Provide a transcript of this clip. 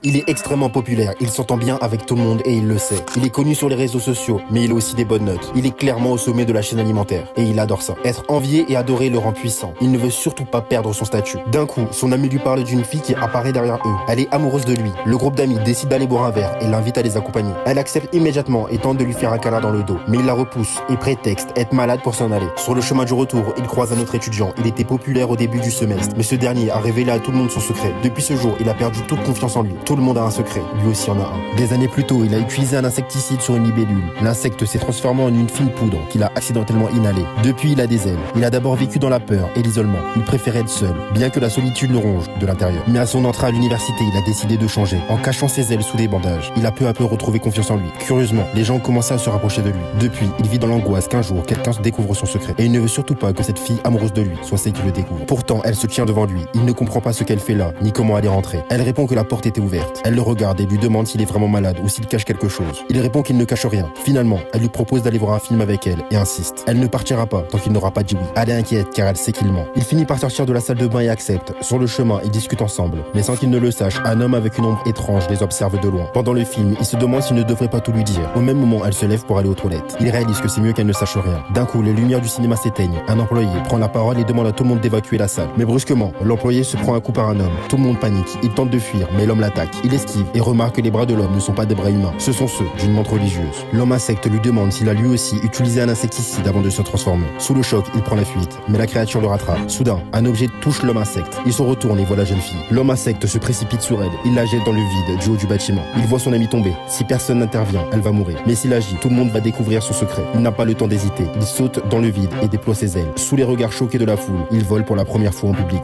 Il est extrêmement populaire, il s'entend bien avec tout le monde et il le sait. Il est connu sur les réseaux sociaux, mais il a aussi des bonnes notes. Il est clairement au sommet de la chaîne alimentaire, et il adore ça. Être envié et adoré le rend puissant. Il ne veut surtout pas perdre son statut. D'un coup, son ami lui parle d'une fille qui apparaît derrière eux. Elle est amoureuse de lui. Le groupe d'amis décide d'aller boire un verre et l'invite à les accompagner. Elle accepte immédiatement et tente de lui faire un câlin dans le dos. Mais il la repousse et prétexte être malade pour s'en aller. Sur le chemin du retour, il croise un autre étudiant. Il était populaire au début du semestre, mais ce dernier a révélé à tout le monde son secret. Depuis ce jour, il a perdu toute confiance en lui. Tout le monde a un secret. Lui aussi en a un. Des années plus tôt, il a utilisé un insecticide sur une libellule. L'insecte s'est transformé en une fine poudre qu'il a accidentellement inhalée. Depuis, il a des ailes. Il a d'abord vécu dans la peur et l'isolement. Il préférait être seul, bien que la solitude le ronge de l'intérieur. Mais à son entrée à l'université, il a décidé de changer. En cachant ses ailes sous des bandages, il a peu à peu retrouvé confiance en lui. Curieusement, les gens ont commencé à se rapprocher de lui. Depuis, il vit dans l'angoisse qu'un jour, quelqu'un se découvre son secret. Et il ne veut surtout pas que cette fille amoureuse de lui soit celle qui le découvre. Pourtant, elle se tient devant lui. Il ne comprend pas ce qu'elle fait là, ni comment elle est rentrée. Elle répond que la porte était ouverte. Elle le regarde et lui demande s'il est vraiment malade ou s'il cache quelque chose. Il répond qu'il ne cache rien. Finalement, elle lui propose d'aller voir un film avec elle et insiste. Elle ne partira pas tant qu'il n'aura pas dit oui. Elle est inquiète car elle sait qu'il ment. Il finit par sortir de la salle de bain et accepte. Sur le chemin, ils discutent ensemble. Mais sans qu'il ne le sache, un homme avec une ombre étrange les observe de loin. Pendant le film, il se demande s'il ne devrait pas tout lui dire. Au même moment, elle se lève pour aller aux toilettes. Il réalise que c'est mieux qu'elle ne sache rien. D'un coup, les lumières du cinéma s'éteignent. Un employé prend la parole et demande à tout le monde d'évacuer la salle. Mais brusquement, l'employé se prend un coup par un homme. Tout le monde panique. Il tente de fuir, mais l'homme l'attaque. Il esquive et remarque que les bras de l'homme ne sont pas des bras humains. Ce sont ceux d'une montre religieuse. L'homme insecte lui demande s'il a lui aussi utilisé un insecticide avant de se transformer. Sous le choc, il prend la fuite, mais la créature le rattrape. Soudain, un objet touche l'homme insecte. Il se retourne et voit la jeune fille. L'homme insecte se précipite sur elle. Il la jette dans le vide du haut du bâtiment. Il voit son ami tomber. Si personne n'intervient, elle va mourir. Mais s'il agit, tout le monde va découvrir son secret. Il n'a pas le temps d'hésiter. Il saute dans le vide et déploie ses ailes. Sous les regards choqués de la foule, il vole pour la première fois en public.